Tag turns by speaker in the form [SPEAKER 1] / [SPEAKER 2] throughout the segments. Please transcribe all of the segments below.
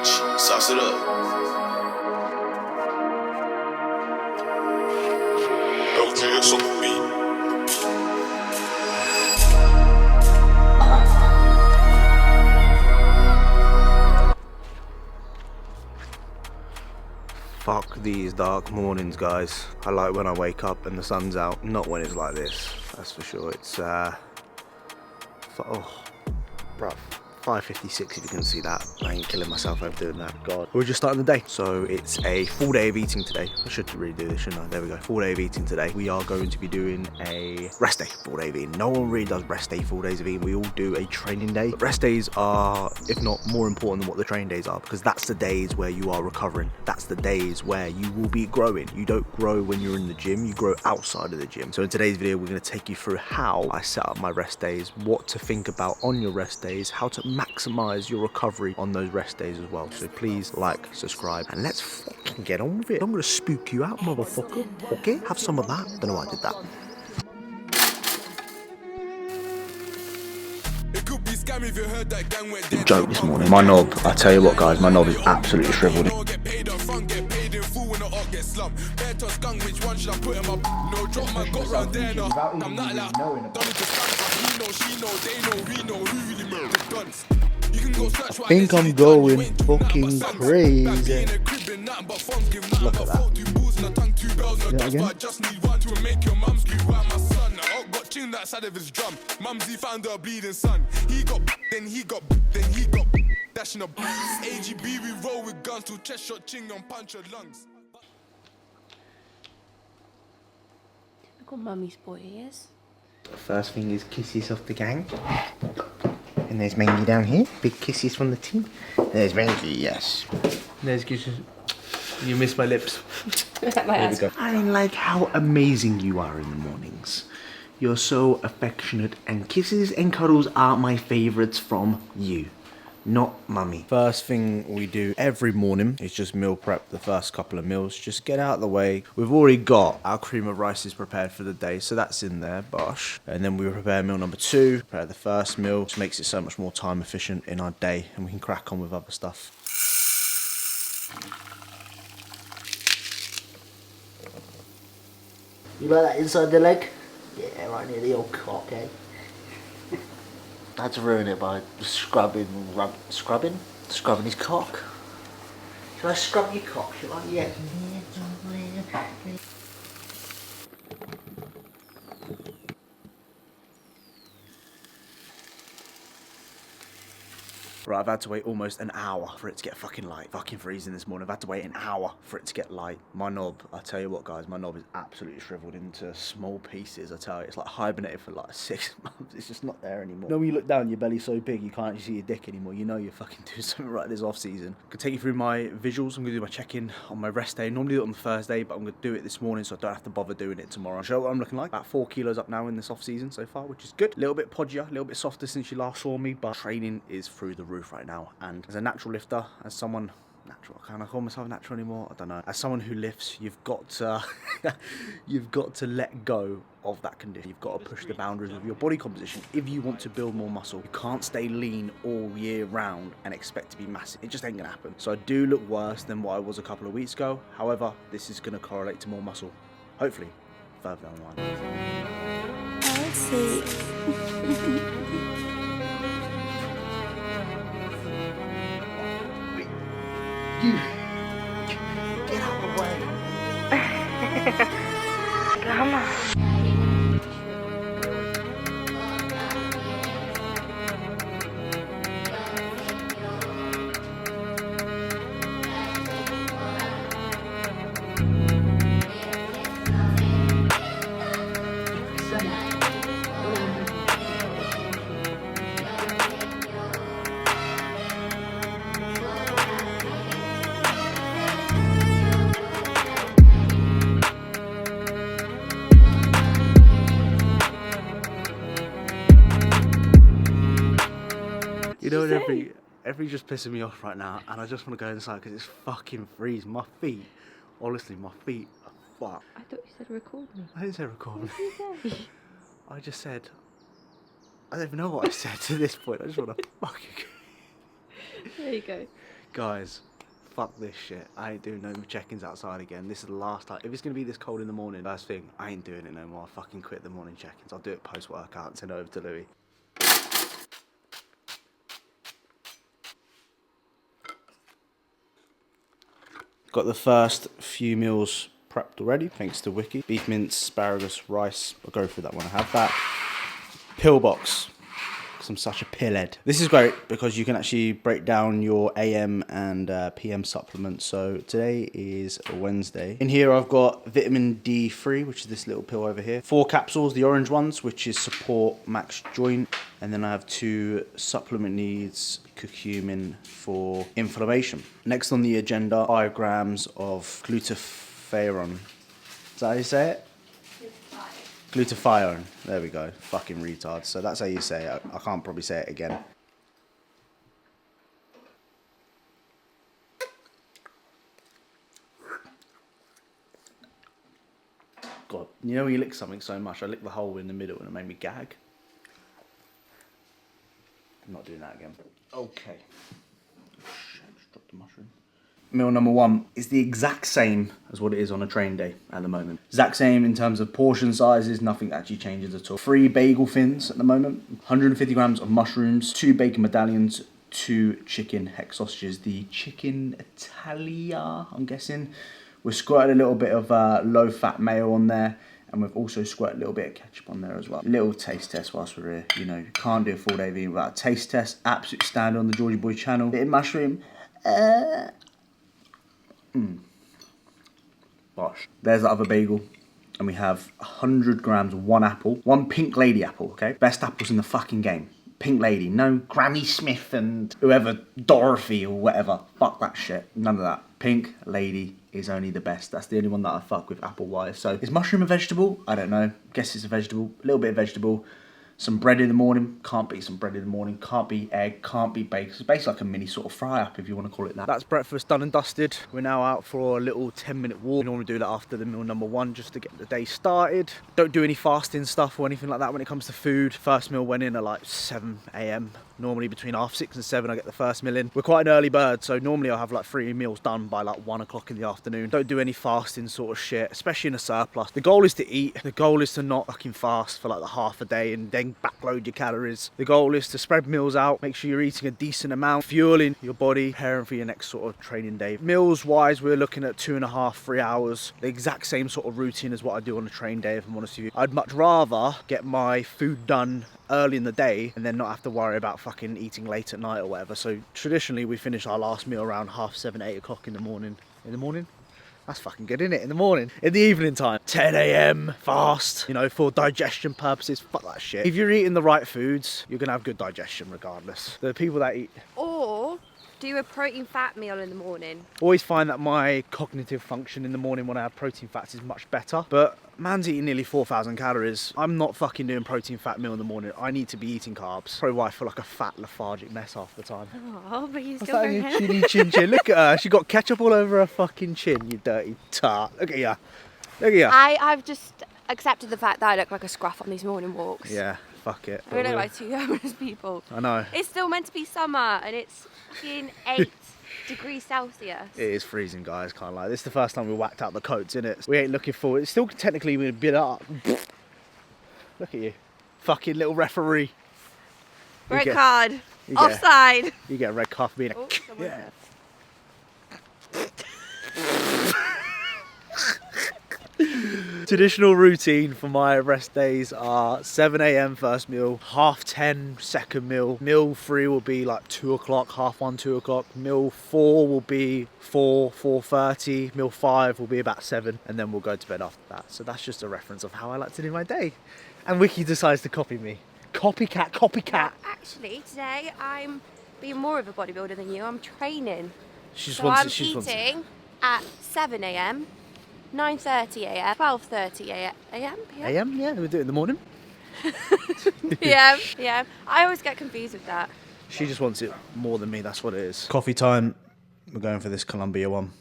[SPEAKER 1] Sauce it up. LTS on the beat.
[SPEAKER 2] Fuck these dark mornings, guys. I like when I wake up and the sun's out, not when it's like this. That's for sure. It's bruv, 5:56 if you can see that. I ain't killing myself over doing that. God. We're just starting the day. So it's a full day of eating today. I should really do this, shouldn't I? There we go. Full day of eating today. We are going to be doing a rest day, full day of eating. No one really does rest day, full days of eating. We all do a training day. But rest days are, if not more important than what the training days are, because that's the days where you are recovering. That's the days where you will be growing. You don't grow when you're in the gym, you grow outside of the gym. So in today's video, we're going to take you through how I set up my rest days, what to think about on your rest days, how to maximize your recovery on those rest days as well. So please like, subscribe, and let's fucking get on with it. I'm gonna spook you out, motherfucker. Okay, have some of that. Don't know why I did that. Joke this morning. My knob, I tell you what, guys, my knob is absolutely shriveled. I think I'm going fucking crazy. Look at that. Do that again. That side of his drum. Mumsy found her bleeding son. He got dashing up. AGB, we roll with guns to chest shot ching and punch her lungs.
[SPEAKER 3] Typical mummy's boy, yes.
[SPEAKER 2] First thing is kisses off the gang. And there's Mangy down here. Big kisses from the team. There's Mangy, yes. There's kisses. You missed my lips. There we go. I like how amazing you are in the mornings. You're so affectionate, and kisses and cuddles are my favourites from you, not mummy. First thing we do every morning is just meal prep the first couple of meals. Just get out of the way. We've already got our cream of rices prepared for the day, so that's in there, bosh. And then we prepare meal number 2, prepare the first meal, which makes it so much more time efficient in our day, and we can crack on with other stuff.
[SPEAKER 4] You like that inside the leg? Yeah, right near the old cock, eh? I had to ruin it by scrubbing his cock. Shall I scrub your cock? Shall I? Yeah.
[SPEAKER 2] Right, I've had to wait almost an hour for it to get fucking light. Fucking freezing this morning. I've had to wait an hour for it to get light. My knob, I tell you what, guys, my knob is absolutely shriveled into small pieces. I tell you, it's like hibernated for like 6 months. It's just not there anymore. You know when you look down, your belly's so big you can't actually see your dick anymore. You know you're fucking doing something right this off season. I can take you through my visuals. I'm gonna do my check-in on my rest day. Normally do it on the Thursday, but I'm gonna do it this morning so I don't have to bother doing it tomorrow. I'll show you what I'm looking like. About 4 kilos up now in this off season so far, which is good. A little bit podgier, a little bit softer since you last saw me, but training is through the roof right now. And as a natural lifter, as someone natural, can I call myself natural anymore? I don't know. As someone who lifts, you've got to let go of that condition. You've got to push the boundaries of your body composition if you want to build more muscle. You can't stay lean all year round and expect to be massive. It just ain't gonna happen. So I do look worse than what I was a couple of weeks ago. However, this is gonna correlate to more muscle, hopefully further down the line.
[SPEAKER 3] Let's see.
[SPEAKER 4] You get out of the way.
[SPEAKER 3] Come on.
[SPEAKER 2] You know what, every just pissing me off right now, and I just want to go inside because it's fucking freezing. My feet, honestly, my feet are fucked.
[SPEAKER 3] I thought you said record me.
[SPEAKER 2] I didn't say record me.
[SPEAKER 3] What did you say?
[SPEAKER 2] I just said, I don't even know what I said to this point. I just want to fucking...
[SPEAKER 3] There you go.
[SPEAKER 2] Guys, fuck this shit. I ain't doing no more check-ins outside again. This is the last time. If it's going to be this cold in the morning, first thing, I ain't doing it no more. I fucking quit the morning check-ins. I'll do it post-workout and send it over to Louis. Got the first few meals prepped already, thanks to Wiki. Beef mince, asparagus, rice. I'll go through that when I have that. Pillbox. Because I'm such a pillhead. This is great because you can actually break down your AM and PM supplements. So today is Wednesday. In here I've got vitamin D3, which is this little pill over here. 4 capsules, the orange ones, which is support max joint. And then I have 2 supplement needs, curcumin for inflammation. Next on the agenda, 5 grams of glutathione. Is that how you say it? Glutathione. There we go. Fucking retard. So that's how you say it. I can't probably say it again. God, you know when you lick something so much, I licked the hole in the middle and it made me gag. I'm not doing that again. Okay. Shit, just dropped the mushroom. Meal number 1 is the exact same as what it is on a train day at the moment. Exact same in terms of portion sizes, nothing actually changes at all. 3 bagel fins at the moment, 150 grams of mushrooms, 2 bacon medallions, 2 chicken hex sausages. The chicken Italia, I'm guessing. We've squirted a little bit of low-fat mayo on there, and we've also squirted a little bit of ketchup on there as well. Little taste test whilst we're here. You know, you can't do a full day vegan without a taste test. Absolute standard on the Georgie Boy channel. Bit of mushroom. Bosh. There's the other bagel. And we have 100 grams of 1 apple. 1 Pink Lady apple, okay? Best apples in the fucking game. Pink Lady. No Granny Smith and whoever, Dorothy or whatever. Fuck that shit. None of that. Pink Lady is only the best. That's the only one that I fuck with apple-wise. So, is mushroom a vegetable? I don't know. Guess it's a vegetable. A little bit of vegetable. Some bread in the morning. Can't beat some bread in the morning. Can't beat egg. Can't beat bacon. It's basically like a mini sort of fry-up, if you want to call it that. That's breakfast done and dusted. We're now out for a little 10-minute walk. We normally do that after the meal number 1, just to get the day started. Don't do any fasting stuff or anything like that when it comes to food. First meal went in at like 7 AM. Normally between 6:30 and 7 I get the first meal in. We're quite an early bird, so normally I'll have like 3 meals done by like 1 o'clock in the afternoon. Don't do any fasting sort of shit, especially in a surplus. The goal is to eat. The goal is to not fucking fast for like the half a day and then backload your calories. The goal is to spread meals out, make sure you're eating a decent amount, fueling your body, preparing for your next sort of training day. Meals wise, we're looking at 2.5, 3 hours. The exact same sort of routine as what I do on a train day, if I'm honest with you. I'd much rather get my food done early in the day and then not have to worry about fucking eating late at night or whatever. So traditionally we finish our last meal around 7:30, 8 o'clock in the morning. In the morning? That's fucking good, isn't it? In the morning. In the evening time. 10 AM, fast, you know, for digestion purposes. Fuck that shit. If you're eating the right foods, you're gonna have good digestion regardless. The people that eat...
[SPEAKER 3] Or do a protein fat meal in the morning.
[SPEAKER 2] Always find that my cognitive function in the morning when I have protein fats is much better. But man's eating nearly 4,000 calories. I'm not fucking doing protein fat meal in the morning. I need to be eating carbs. Probably why I feel like a fat lethargic mess half the time.
[SPEAKER 3] Oh, but you
[SPEAKER 2] What's
[SPEAKER 3] still
[SPEAKER 2] that on your chinny chin chin? Look at her. She got ketchup all over her fucking chin, you dirty tart. Look at you. Look at you.
[SPEAKER 3] I've just accepted the fact that I look like a scruff on these morning walks.
[SPEAKER 2] Yeah, fuck it.
[SPEAKER 3] I look like 2 homeless people.
[SPEAKER 2] I know.
[SPEAKER 3] It's still meant to be summer and it's fucking 8 degrees Celsius.
[SPEAKER 2] It is freezing, guys, can't lie. This is the first time we whacked out the coats, isn't it? We ain't looking forward. It's still technically a bit up. Look at you. Fucking little referee.
[SPEAKER 3] Red card. Offside.
[SPEAKER 2] You get a red card for being a...
[SPEAKER 3] Oh,
[SPEAKER 2] yeah. Traditional routine for my rest days are 7 AM first meal, 10:30 second meal. Meal 3 will be like 2 o'clock, 1:30, 2 o'clock. Meal 4 will be 4:30. Meal 5 will be about 7, and then we'll go to bed after that. So that's just a reference of how I like to do my day. And Wiki decides to copy me. Copycat, copycat.
[SPEAKER 3] Well, actually, today I'm being more of a bodybuilder than you. I'm training.
[SPEAKER 2] She's
[SPEAKER 3] I'm eating at 7 AM. 9:30 AM, 12:30 AM,
[SPEAKER 2] AM? Yeah, we do it in the morning.
[SPEAKER 3] Yeah. I always get confused with that.
[SPEAKER 2] She just wants it more than me, that's what it is. Coffee time. We're going for this Columbia one.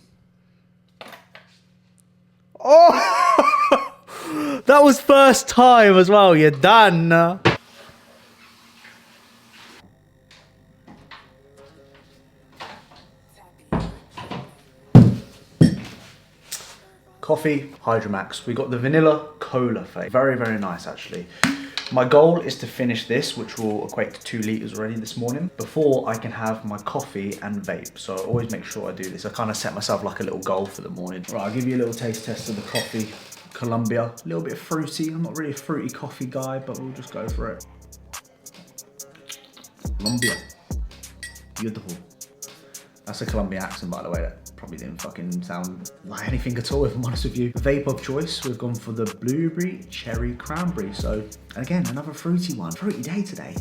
[SPEAKER 2] Oh! That was first time as well, you're done. coffee, Hydromax. We got the vanilla cola vape. Very, very nice actually. My goal is to finish this, which will equate to 2 litres already this morning, before I can have my coffee and vape. So I always make sure I do this. I kind of set myself like a little goal for the morning. Right, I'll give you a little taste test of the coffee. Colombia, a little bit fruity. I'm not really a fruity coffee guy, but we'll just go for it. Colombia, beautiful. That's a Colombian accent, by the way. That probably didn't fucking sound like anything at all, if I'm honest with you. Vape of choice, we've gone for the blueberry, cherry, cranberry. So, again, another fruity one. Fruity day today.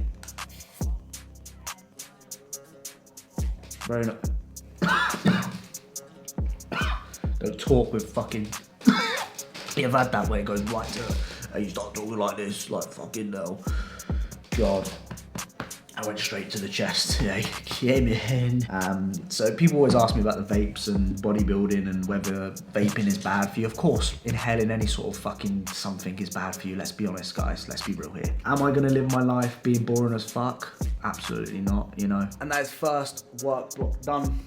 [SPEAKER 2] Very nice. Don't talk with fucking... You've had that where it goes right to... And you start talking like this, like fucking hell. God. I went straight to the chest, yeah, came in. So people always ask me about the vapes and bodybuilding and whether vaping is bad for you. Of course, inhaling any sort of fucking something is bad for you. Let's be honest, guys. Let's be real here. Am I gonna live my life being boring as fuck? Absolutely not, you know. And that is first work block done.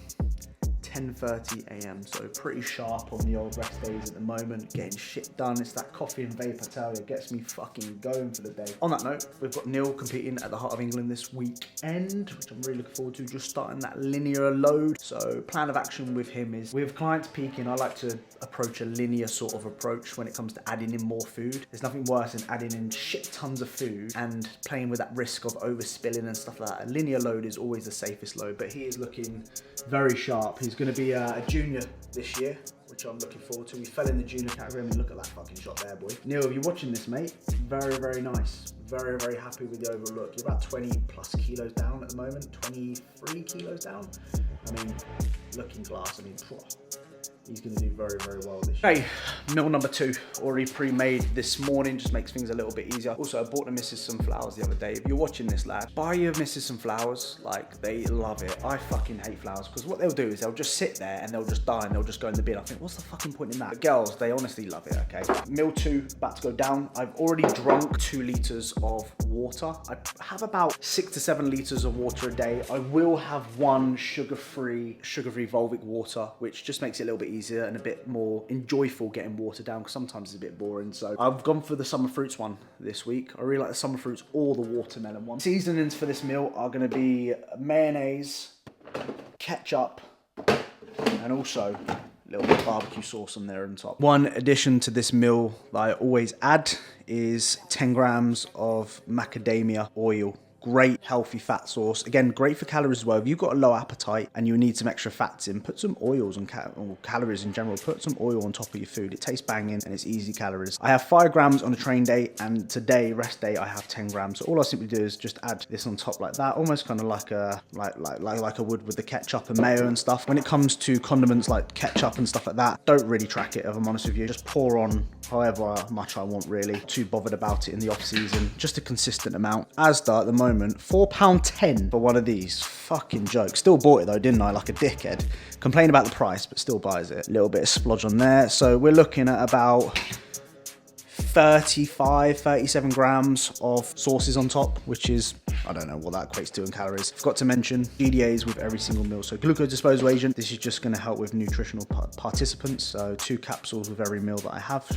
[SPEAKER 2] 10:30 a.m. so pretty sharp on the old rest days at the moment, getting shit done. It's that coffee and vape, I tell you, gets me fucking going for the day. On that note, we've got Neil competing at the Heart of England this weekend, which I'm really looking forward to, just starting that linear load. So plan of action with him is, with clients peaking, I like to approach a linear sort of approach when it comes to adding in more food. There's nothing worse than adding in shit tons of food and playing with that risk of overspilling and stuff like that. A linear load is always the safest load, but he is looking very sharp. He's going to be a junior this year, which I'm looking forward to. We fell in the junior category. I mean, look at that fucking shot there, boy. Neil, if you're watching this, mate, very, very nice. Very, very happy with the overall look. You're about 20 plus kilos down at the moment, 23 kilos down. I mean, looking class. I mean, he's going to do very, very well this year. Hey, meal number 2, already pre-made this morning, just makes things a little bit easier. Also, I bought the missus some flowers the other day. If you're watching this, lad, buy your missus some flowers. Like, they love it. I fucking hate flowers, because what they'll do is they'll just sit there and they'll just die and they'll just go in the bin. I think, what's the fucking point in that? But girls, they honestly love it, okay? Meal 2, about to go down. I've already drunk 2 litres of water. I have about 6 to 7 litres of water a day. I will have one sugar-free Volvic water, which just makes it a little bit easier and a bit more enjoyable getting water down, because sometimes it's a bit boring. So I've gone for the summer fruits one this week. I really like the summer fruits or the watermelon one. Seasonings for this meal are going to be mayonnaise, ketchup, and also a little bit of barbecue sauce on there on top. One addition to this meal that I always add is 10 grams of macadamia oil. Great healthy fat source. Again, great for calories as well. If you've got a low appetite and you need some extra fats in, put some oils and or calories in general. Put some oil on top of your food. It tastes banging and it's easy calories. I have 5 grams on a train day, and today, rest day, I have 10 grams. So all I simply do is just add this on top like that, almost kind of like I would with the ketchup and mayo and stuff. When it comes to condiments like ketchup and stuff like that, don't really track it, if I'm honest with you. Just pour on however much I want, really. Too bothered about it in the off season. Just a consistent amount. Asda at the moment, £4.10 for one of these. Fucking joke. Still bought it though, didn't I? Like a dickhead. Complain about the price, but still buys it. A little bit of splodge on there. So we're looking at about 37 grams of sauces on top, which is, I don't know what that equates to in calories. Forgot to mention GDAs with every single meal. So glucose disposal agent. This is just going to help with nutritional participants. So 2 capsules with every meal that I have.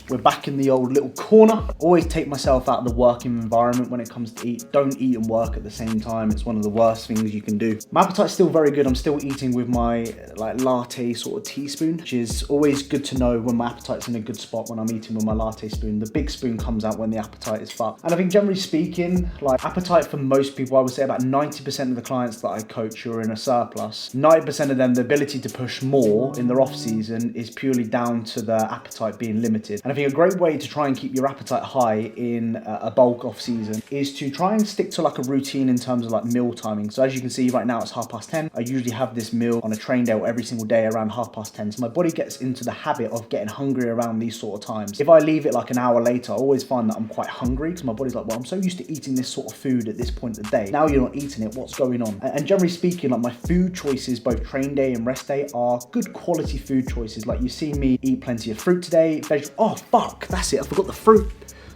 [SPEAKER 2] We're back in the old little corner. Always take myself out of the working environment when it comes to eat. Don't eat and work at the same time. It's one of the worst things you can do. My appetite's still very good. I'm still eating with my latte sort of teaspoon, which is always good to know when my appetite's in a good spot when I'm eating with my latte spoon. The big spoon comes out when the appetite is fucked. And I think generally speaking, like appetite for most people, I would say about 90% of the clients that I coach who are in a surplus, 90% of them, the ability to push more in their off season is purely down to their appetite being limited. And I think a great way to try and keep your appetite high in a bulk off season is to try and stick to like a routine in terms of like meal timing. So as you can see right now, it's 10:30. I usually have this meal on a train day or every single day around 10:30. So my body gets into the habit of getting hungry around these sort of times. If I leave it like an hour later, I always find that I'm quite hungry because my body's like, well, I'm so used to eating this sort of food at this point of the day. Now you're not eating it, what's going on? And generally speaking, like my food choices, both train day and rest day, are good quality food choices. Like you've seen me eat plenty of fruit today, oh fuck, that's it, I forgot the fruit.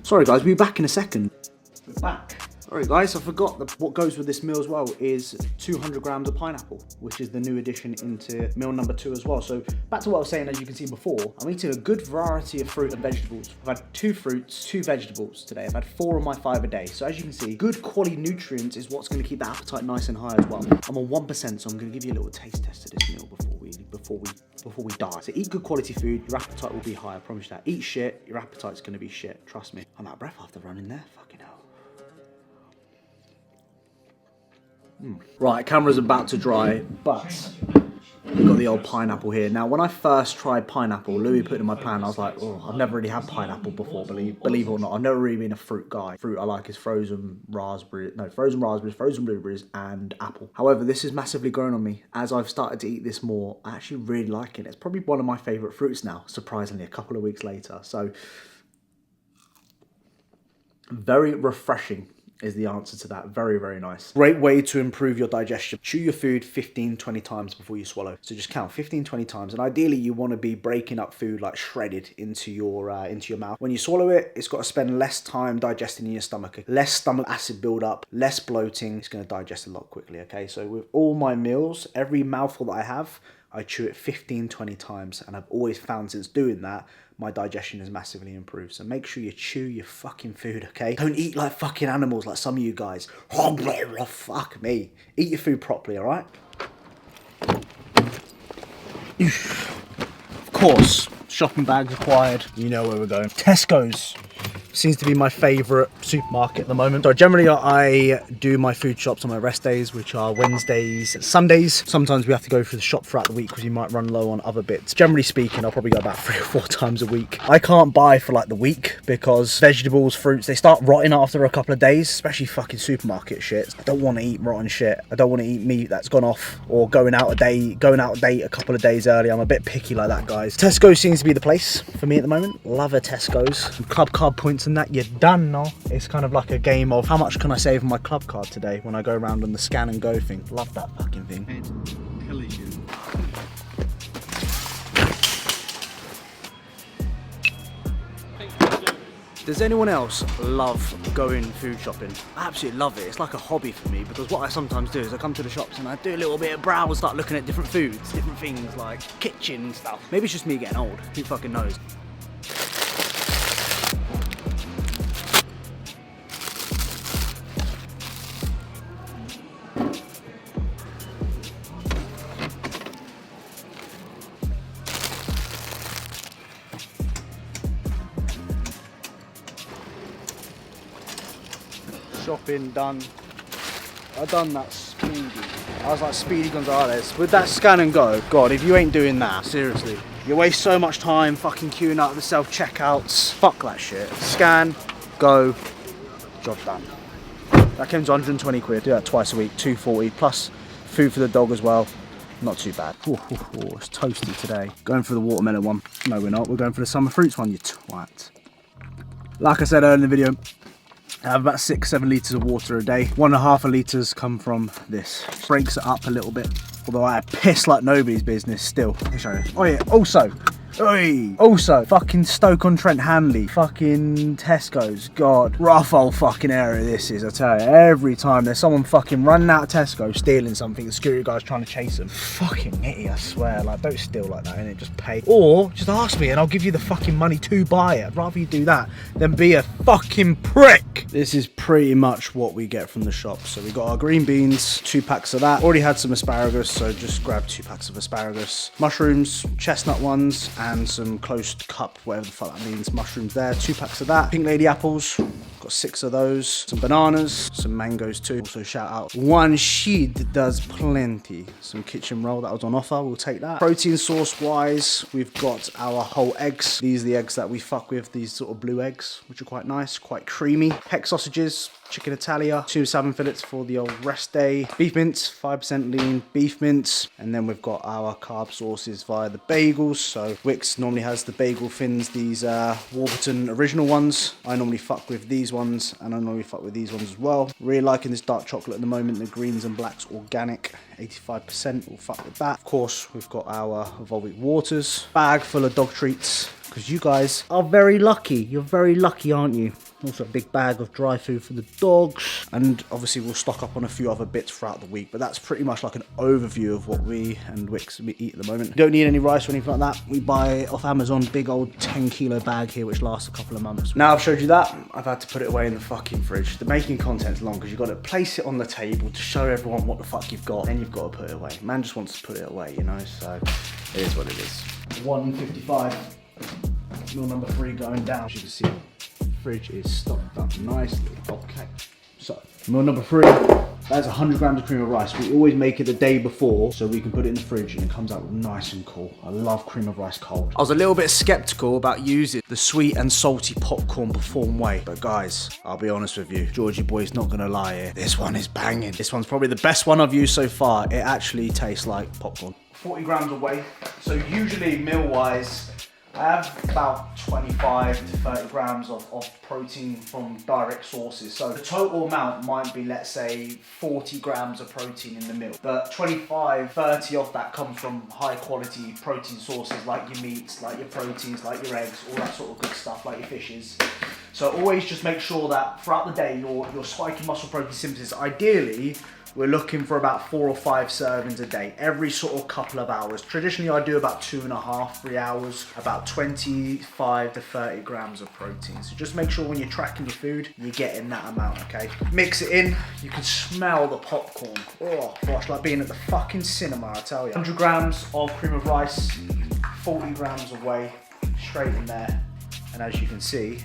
[SPEAKER 2] Sorry guys, we'll be back in a second. We're back. Alright guys, I forgot that what goes with this meal as well is 200 grams of pineapple, which is the new addition into meal number 2 as well. So back to what I was saying, as you can see before, I'm eating a good variety of fruit and vegetables. I've had 2 fruits, 2 vegetables today. I've had 4 of my 5 a day. So as you can see, good quality nutrients is what's going to keep the appetite nice and high as well. I'm on 1%, so I'm going to give you a little taste test of this meal before we die. So eat good quality food, your appetite will be high, I promise you that. Eat shit, your appetite's going to be shit, trust me. I'm out of breath after running there, fucking hell. Right, camera's about to dry, but we've got the old pineapple here. Now, when I first tried pineapple, Louis put it in my plan, I was like, oh, I've never really had pineapple before, believe it or not. I've never really been a fruit guy. Fruit I like is frozen raspberries, frozen blueberries, and apple. However, this has massively grown on me. As I've started to eat this more, I actually really like it. It's probably one of my favourite fruits now, surprisingly, a couple of weeks later. So, very refreshing is the answer to that. Very, very nice. Great way to improve your digestion. Chew your food 15-20 times before you swallow. So just count 15-20 times, and ideally you want to be breaking up food like shredded into your mouth. When you swallow it, it's got to spend less time digesting in your stomach. Less stomach acid buildup, less bloating. It's going to digest a lot quickly, okay? So with all my meals, every mouthful that I have, I chew it 15-20 times, and I've always found since doing that, my digestion has massively improved. So make sure you chew your fucking food, okay? Don't eat like fucking animals like some of you guys. Oh, fuck me. Eat your food properly, alright? Of course, shopping bags required. You know where we're going. Tesco's seems to be my favourite supermarket at the moment. So generally I do my food shops on my rest days, which are Wednesdays and Sundays. Sometimes we have to go through the shop throughout the week because you might run low on other bits. Generally speaking, I'll probably go about 3 or 4 times a week. I can't buy for like the week because vegetables, fruits, they start rotting after a couple of days, especially fucking supermarket shit. I don't want to eat rotten shit. I don't want to eat meat that's gone off or going out of date a couple of days early. I'm a bit picky like that, guys. Tesco seems to be the place for me at the moment. Love a Tesco's. Some club card points and that, you're done now. It's kind of like a game of how much can I save on my club card today when I go around on the scan and go thing. Love that fucking thing. Does anyone else love going food shopping? I absolutely love it. It's like a hobby for me because what I sometimes do is I come to the shops and I do a little bit of browse, start looking at different foods, different things like kitchen stuff. Maybe it's just me getting old. Who fucking knows? Shopping done. I done that speedy. I was like Speedy Gonzalez with that scan and go. God, if you ain't doing that, seriously, you waste so much time fucking queuing out the self checkouts. Fuck that shit. Scan, go, job done. That came to 120 quid. Do that twice a week, 240 plus food for the dog as well. Not too bad. Ooh, it's toasty today. Going for the watermelon one. No, we're not. We're going for the summer fruits one, you twat. Like I said earlier in the video, I have about 6-7 litres of water a day. 1.5 litres come from this. Breaks it up a little bit. Although I piss like nobody's business still. Let me show you. Oh yeah, also, fucking Stoke-on-Trent Hanley, fucking Tesco's, God, rough old fucking area this is, I tell you. Every time there's someone fucking running out of Tesco, stealing something, the security guy's trying to chase them. Fucking nitty, I swear, like, don't steal like that, innit, just pay. Or, just ask me and I'll give you the fucking money to buy it. I'd rather you do that than be a fucking prick. This is pretty much what we get from the shop. So we got our green beans, 2 packs of that. Already had some asparagus, so just grab 2 packs of asparagus. Mushrooms, chestnut ones, and some closed cup, whatever the fuck that means, mushrooms there, 2 packs of that. Pink lady apples, got 6 of those. Some bananas, some mangoes too. Also shout out one sheed does plenty. Some kitchen roll that was on offer, we'll take that. Protein source wise, we've got our whole eggs. These are the eggs that we fuck with, these sort of blue eggs, which are quite nice, quite creamy. Heck sausages, chicken Italia, 2 salmon fillets for the old rest day, beef mince, 5% lean beef mince, and then we've got our carb sources via the bagels. So Wix normally has the bagel fins, these Warburton original ones. I normally fuck with these ones, and I normally fuck with these ones as well. Really liking this dark chocolate at the moment, the greens and blacks organic, 85%, we'll fuck with that. Of course, we've got our Volvic waters, bag full of dog treats, because you guys are very lucky. You're very lucky, aren't you? Also a big bag of dry food for the dogs. And obviously we'll stock up on a few other bits throughout the week. But that's pretty much like an overview of what we and Wix eat at the moment. We don't need any rice or anything like that. We buy off Amazon big old 10 kilo bag here, which lasts a couple of months. Now I've showed you that, I've had to put it away in the fucking fridge. The making content's long because you've got to place it on the table to show everyone what the fuck you've got. Then you've got to put it away. Man just wants to put it away, you know, so it is what it is. 155, meal number 3 going down. As you can see, the fridge is stocked up nicely. Okay, so meal number 3, that's 100 grams of cream of rice. We always make it the day before so we can put it in the fridge and it comes out nice and cool. I love cream of rice cold. I was a little bit skeptical about using the sweet and salty popcorn perform whey, but guys, I'll be honest with you, Georgie boy's not gonna lie here. This one is banging. This one's probably the best one I've used so far. It actually tastes like popcorn. 40 grams of whey. So usually meal-wise, I have about 25 to 30 grams of protein from direct sources. So the total amount might be, let's say, 40 grams of protein in the meal. But 25, 30 of that comes from high quality protein sources like your meats, like your proteins, like your eggs, all that sort of good stuff, like your fishes. So always just make sure that throughout the day, you're spiking muscle protein synthesis. Ideally, we're looking for about 4 or 5 servings a day, every sort of couple of hours. Traditionally, I do about 2.5, 3 hours, about 25 to 30 grams of protein. So just make sure when you're tracking your food, you're getting that amount, okay? Mix it in, you can smell the popcorn. Oh gosh, like being at the fucking cinema, I tell you. 100 grams of cream of rice, 40 grams of whey, straight in there. And as you can see,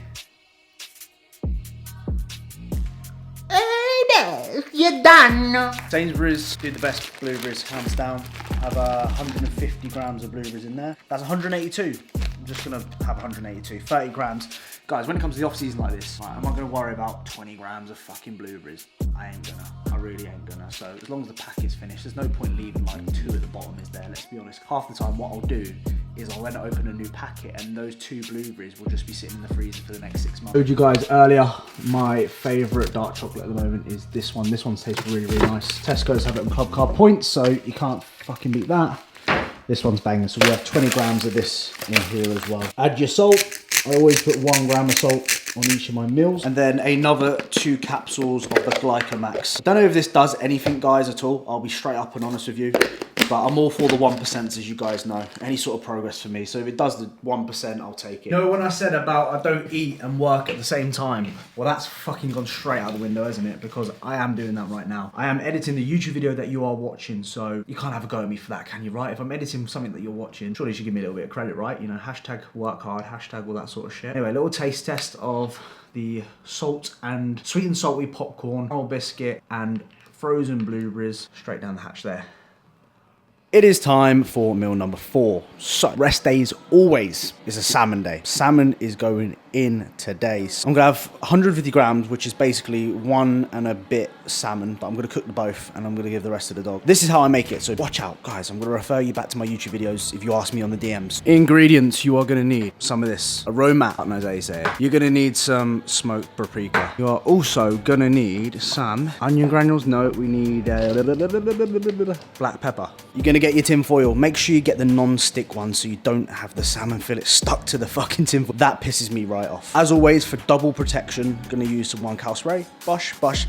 [SPEAKER 4] you're done.
[SPEAKER 2] Sainsbury's do the best blueberries, hands down. I have 150 grams of blueberries in there. That's 182. I'm just gonna have 182, 30 grams. Guys, when it comes to the off season like this, right, I'm not gonna worry about 20 grams of fucking blueberries. I ain't gonna, I really ain't gonna. So as long as the pack is finished, there's no point leaving like 2 at the bottom, is there? Let's be honest. Half the time what I'll do is I'll then open a new packet and those 2 blueberries will just be sitting in the freezer for the next 6 months. I told you guys earlier, my favourite dark chocolate at the moment is this one. This one tastes really, really nice. Tesco's have it on club card points, so you can't fucking beat that. This one's banging, so we have 20 grams of this in here as well. Add your salt. I always put 1 gram of salt on each of my meals. And then another 2 capsules of the Glycomax. Don't know if this does anything, guys, at all. I'll be straight up and honest with you. But I'm all for the 1%, as you guys know. Any sort of progress for me. So if it does the 1%, I'll take it. You know, when I said about I don't eat and work at the same time, well, that's fucking gone straight out the window, isn't it? Because I am doing that right now. I am editing the YouTube video that you are watching, so you can't have a go at me for that, can you, right? If I'm editing something that you're watching, surely you should give me a little bit of credit, right? You know, hashtag work hard, hashtag all that sort of shit. Anyway, a little taste test of the salt and sweet and salty popcorn, whole biscuit, and frozen blueberries straight down the hatch there. It is time for meal number 4. So, rest days always is a salmon day. Salmon is going in today. So I'm gonna have 150 grams, which is basically 1 and a bit salmon, but I'm gonna cook the both and I'm gonna give the rest to the dog. This is how I make it, so watch out, guys. I'm gonna refer you back to my YouTube videos if you ask me on the DMs. Ingredients, you are gonna need some of this aroma, I don't know how you say it. You're gonna need some smoked paprika. You are also gonna need some onion granules. No, we need black pepper. You're gonna get your tin foil. Make sure you get the non-stick one so you don't have the salmon fillet stuck to the fucking tin foil. That pisses me right off. As always, for double protection, I'm gonna use some 1 cal spray. Bush, bush.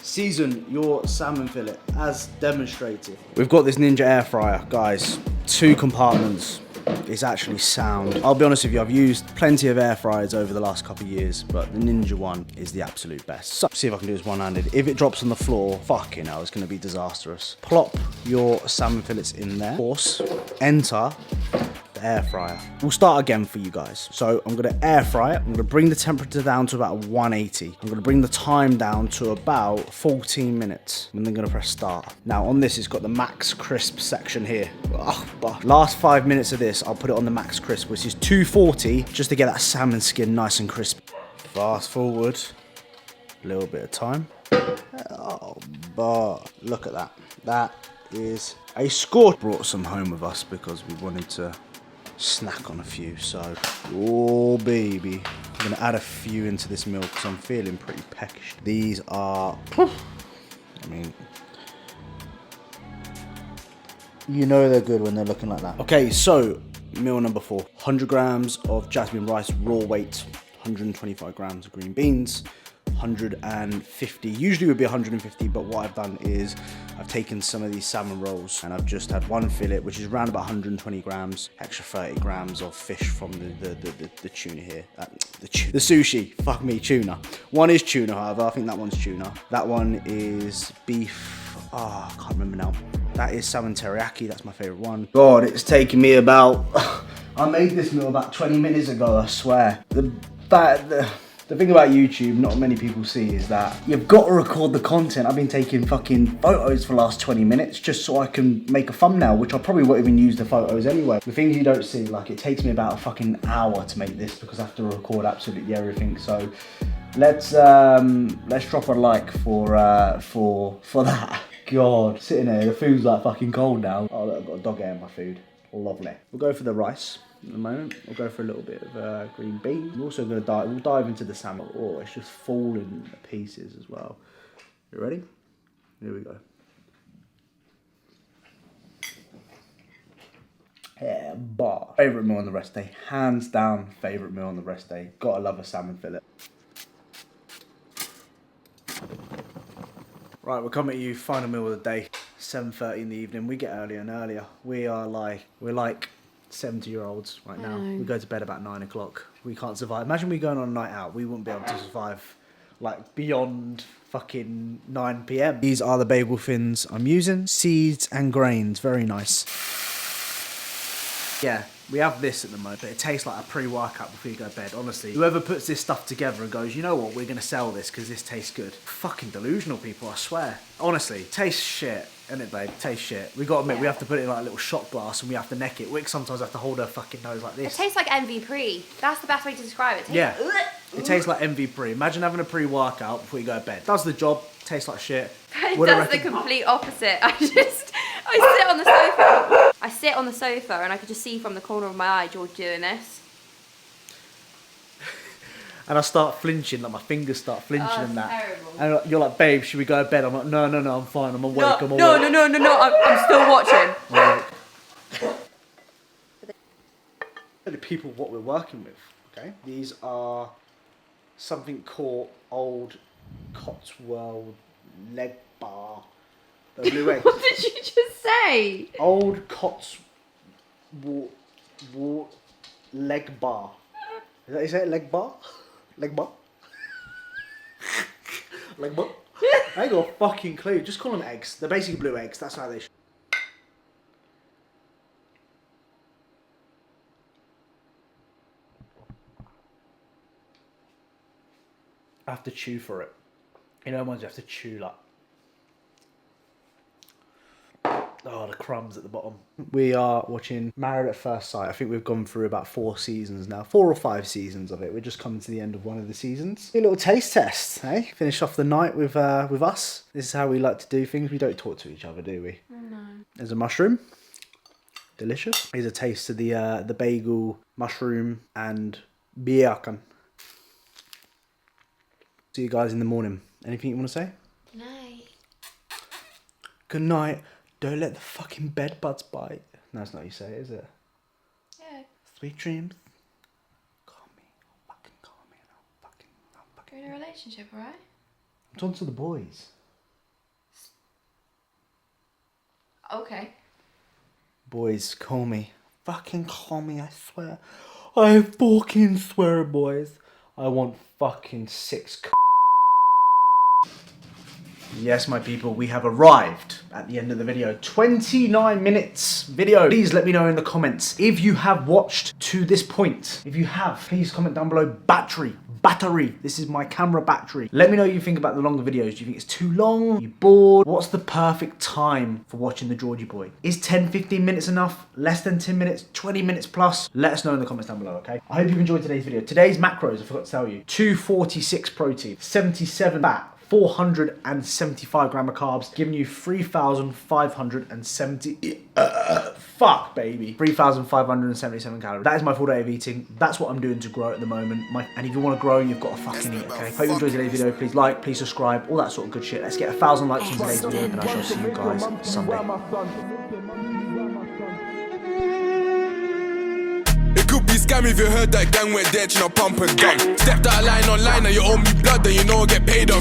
[SPEAKER 2] Season your salmon fillet as demonstrated. We've got this Ninja air fryer, guys. 2 compartments. It's actually sound. I'll be honest with you, I've used plenty of air fryers over the last couple of years, but the Ninja one is the absolute best. So, see if I can do this one-handed. If it drops on the floor, fucking hell, it's gonna be disastrous. Plop your salmon fillets in there. Of course, enter the air fryer. We'll start again for you guys. So I'm gonna air fry it. I'm gonna bring the temperature down to about 180. I'm gonna bring the time down to about 14 minutes. And then gonna press start. Now on this, it's got the max crisp section here. Last 5 minutes of this, I'll put it on the max crisp, which is 240, just to get that salmon skin nice and crisp. Fast forward, a little bit of time. Oh, but look at that. That is a score. Brought some home with us because we wanted to snack on a few. So, oh baby, I'm gonna add a few into this meal because I'm feeling pretty peckish. These are, I mean, you know they're good when they're looking like that. Okay, so meal number 4, 100 grams of jasmine rice, raw weight, 125 grams of green beans, 150, usually would be 150, but what I've done is I've taken some of these salmon rolls and I've just had one fillet, which is around about 120 grams, extra 30 grams of fish from the tuna here, the sushi, fuck me, tuna. One is tuna, however, I think that one's tuna. That one is beef, I can't remember now. That is salmon teriyaki, that's my favorite one. God, it's taken me about, I made this meal about 20 minutes ago, I swear. The thing about YouTube, not many people see, is that you've got to record the content. I've been taking fucking photos for the last 20 minutes just so I can make a thumbnail, which I probably won't even use the photos anyway. The things you don't see, like it takes me about a fucking hour to make this because I have to record absolutely everything. So let's drop a like for that. God, sitting there, the food's like fucking cold now. Oh look, I've got a dog hair in my food. Lovely. We'll go for the rice. At the moment, we'll go for a little bit of green beans. We're also going to we'll dive into the salmon. Oh, it's just falling to pieces as well. You ready? Here we go. Yeah, bar. Favourite meal on the rest day. Hands down, favourite meal on the rest day. Gotta love a salmon fillet. Right, we're coming to you, final meal of the day. 7:30 in the evening. We get earlier and earlier. We're like 70-year-olds right now. We go to bed about 9 o'clock. We can't survive. Imagine we going on a night out. We wouldn't be able to survive like beyond fucking 9 p.m. These are the bagel fins I'm using. Seeds and grains. Very nice. Yeah, we have this at the moment, but it tastes like a pre-workout before you go to bed, honestly. Whoever puts this stuff together and goes, you know what, we're going to sell this because this tastes good. Fucking delusional people, I swear. Honestly, tastes shit, isn't it, babe? Tastes shit. We got to admit, we have to put it in like a little shot glass and we have to neck it. Wick sometimes have to hold her fucking nose like this.
[SPEAKER 3] It tastes like MV Pre. That's the best way to describe it.
[SPEAKER 2] Yeah, it tastes like MV Pre. Imagine having a pre-workout before you go to bed. Does the job, tastes like shit.
[SPEAKER 3] It does the complete opposite. I sit on the sofa. I sit on the sofa and I could just see from the corner of my eye George doing this.
[SPEAKER 2] And I start flinching, like my fingers start flinching and that.
[SPEAKER 3] Terrible.
[SPEAKER 2] And you're like, babe, should we go to bed? I'm like, no, I'm fine, I'm awake, I'm awake.
[SPEAKER 3] No, I'm still watching.
[SPEAKER 2] The people what we're working with, okay? These are something called Old Cotswold Leg Bar. The blue eggs.
[SPEAKER 3] What did you just say?
[SPEAKER 2] Old Cotswold Leg Bar. Is that how you say it? Leg bar? Leg bar? Leg bar? I ain't got a fucking clue. Just call them eggs. They're basically blue eggs. That's how they should. I have to chew for it. You know, ones you have to chew like. Oh, the crumbs at the bottom. We are watching Married at First Sight. I think we've gone through about 4 seasons now. 4 or 5 seasons of it. We're just coming to the end of one of the seasons. A little taste test, eh? Finish off the night with us. This is how we like to do things. We don't talk to each other, do we? No. There's a mushroom. Delicious. Here's a taste of the bagel, mushroom, and bacon. See you guys in the morning. Anything you want to say?
[SPEAKER 3] Night.
[SPEAKER 2] Good night. Don't let the fucking bed bugs bite. No, that's not how you say it, is it?
[SPEAKER 3] Yeah.
[SPEAKER 2] Sweet dreams. Call me. Fucking call me.
[SPEAKER 3] You're in a relationship, alright?
[SPEAKER 2] I'm talking to the boys.
[SPEAKER 3] Okay.
[SPEAKER 2] Boys, call me. Fucking call me, I swear. I fucking swear, boys. I want fucking 6 Yes, my people, we have arrived at the end of the video. 29 minutes video. Please let me know in the comments if you have watched to this point. If you have, please comment down below. Battery. This is my camera battery. Let me know what you think about the longer videos. Do you think it's too long? Are you bored? What's the perfect time for watching the Georgie boy? Is 10-15 minutes enough? Less than 10 minutes? 20 minutes plus? Let us know in the comments down below, okay? I hope you've enjoyed today's video. Today's macros, I forgot to tell you. 246 protein, 77 fat, 475 gram of carbs, giving you 3,570 fuck baby, 3,577 calories. That is my full day of eating. That's what I'm doing to grow at the moment. And if you want to grow, you've got to fucking eat, okay? Hope you enjoyed today's video. Please like, please subscribe, all that sort of good shit. Let's get 1,000 likes on today's video, and I shall see you guys Sunday.
[SPEAKER 1] It could be
[SPEAKER 5] scam if you heard that gang went dead, you know, pump and dump. Stepped out of line online, now you owe me blood, then you know I get paid off.